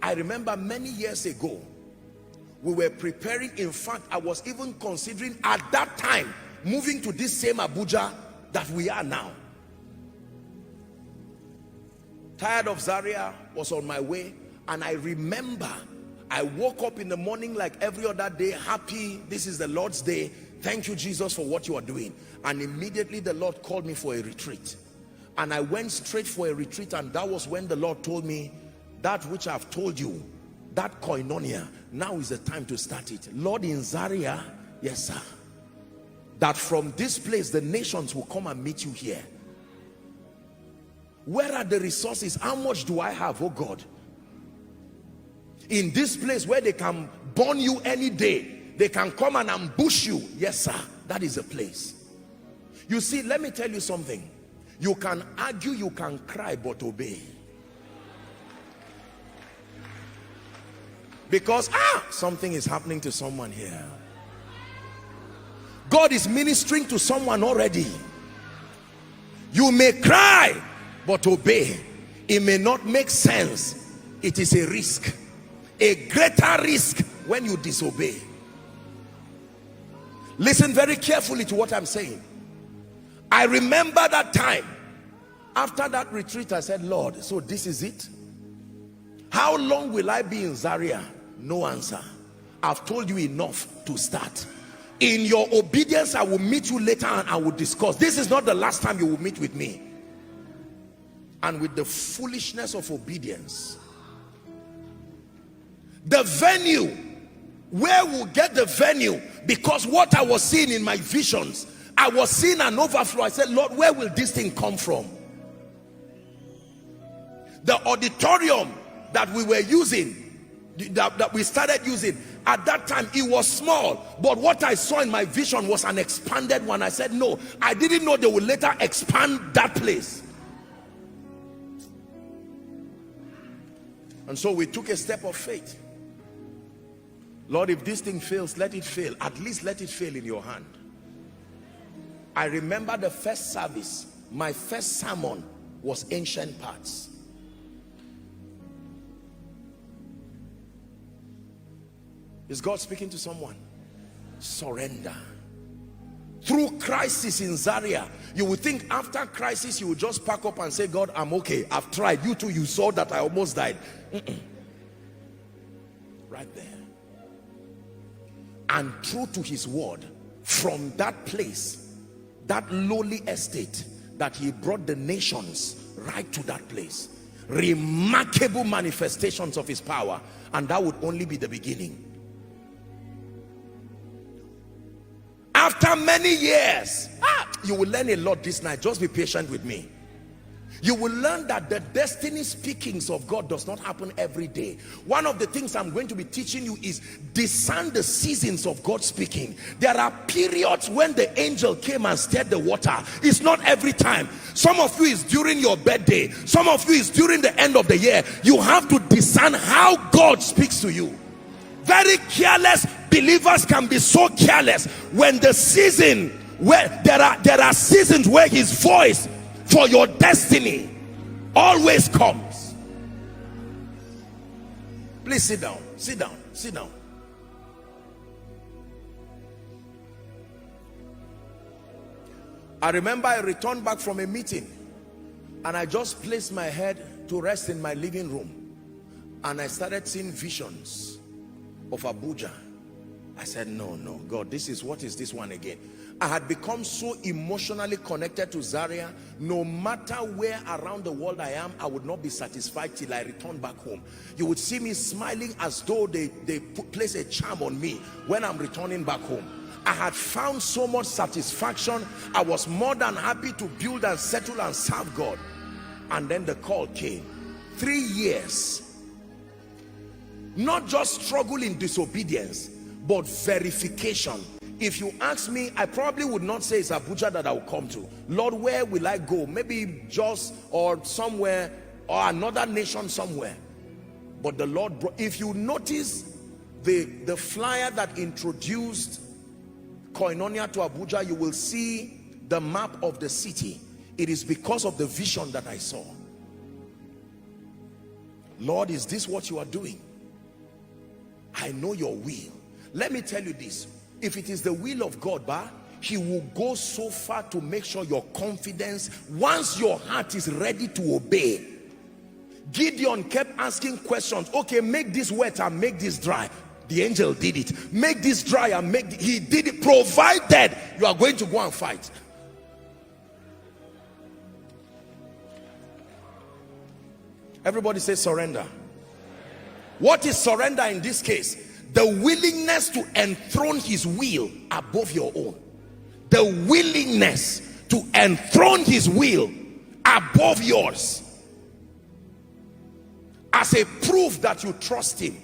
I remember many years ago, we were preparing. In fact, I was even considering at that time moving to this same Abuja that we are now. Tired of Zaria, was on my way, and I remember I woke up in the morning like every other day, happy. This is the Lord's day. Thank you, Jesus, for what you are doing. And immediately the Lord called me for a retreat. And I went straight for a retreat, and that was when the Lord told me, that which I've told you, that Koinonia, now is the time to start it. Lord, in Zaria, yes sir, that from this place the nations will come and meet you here. Where are the resources? How much do I have, oh God? In this place where they can burn you any day, they can come and ambush you. Yes sir, that is a place. You see, let me tell you something. You can argue, you can cry, but obey. Because something is happening to someone here. God is ministering to someone already. You may cry, but obey. It may not make sense. It is a risk, a greater risk when you disobey. Listen very carefully to what I'm saying. I remember that time. After that retreat, I said, Lord, so this is it? How long will I be in Zaria? No answer. I've told you enough to start. In your obedience, I will meet you later and I will discuss. This is not the last time you will meet with me. And with the foolishness of obedience, the venue, where we'll get the venue, because what I was seeing in my visions, I was seeing an overflow. I said, Lord, where will this thing come from? The auditorium that we were using, that we started using, at that time it was small, but what I saw in my vision was an expanded one. I said, no, I didn't know they would later expand that place. And so we took a step of faith. Lord, if this thing fails, let it fail. At least let it fail in your hand. I remember the first service, my first sermon was ancient parts. Is God speaking to someone? Surrender. Through crisis in Zaria, you would think after crisis you would just pack up and say, God, I'm okay, I've tried. You too, you saw that I almost died. Right there. And true to his word, from that place, that lowly estate, that he brought the nations right to that place. Remarkable manifestations of his power, and that would only be the beginning. After many years, you will learn a lot this night. Just be patient with me. You will learn that the destiny speakings of God does not happen every day. One of the things I'm going to be teaching you is discern the seasons of God speaking. There are periods when the angel came and stirred the water. It's not every time. Some of you is during your birthday. Some of you is during the end of the year. You have to discern how God speaks to you. Very careless believers can be so careless when the season, where there are seasons where his voice for your destiny always comes. Please sit down, sit down, sit down. I remember I returned back from a meeting and I just placed my head to rest in my living room, and I started seeing visions of Abuja. I said, no, God, what is this one again? I had become so emotionally connected to Zaria. No matter where around the world I am, I would not be satisfied till I return back home. You would see me smiling as though they place a charm on me when I'm returning back home. I had found so much satisfaction. I was more than happy to build and settle and serve God. And then the call came. 3 years. Not just struggle in disobedience, but verification. If you ask me, I probably would not say it's Abuja that I will come to. Lord, where will I go? Maybe Jos or somewhere, or another nation somewhere. But the Lord brought, if you notice the flyer that introduced Koinonia to Abuja, you will see the map of the city. It is because of the vision that I saw. Lord, is this what you are doing? I know your will. Let me tell you this. If it is the will of God, he will go so far to make sure your confidence, once your heart is ready to obey. Gideon kept asking questions. Okay, make this wet and make this dry. The angel did it. Make this dry and he did it, provided you are going to go and fight. Everybody say surrender. What is surrender in this case? The willingness to enthrone his will above your own. The willingness to enthrone his will above yours, as a proof that you trust him.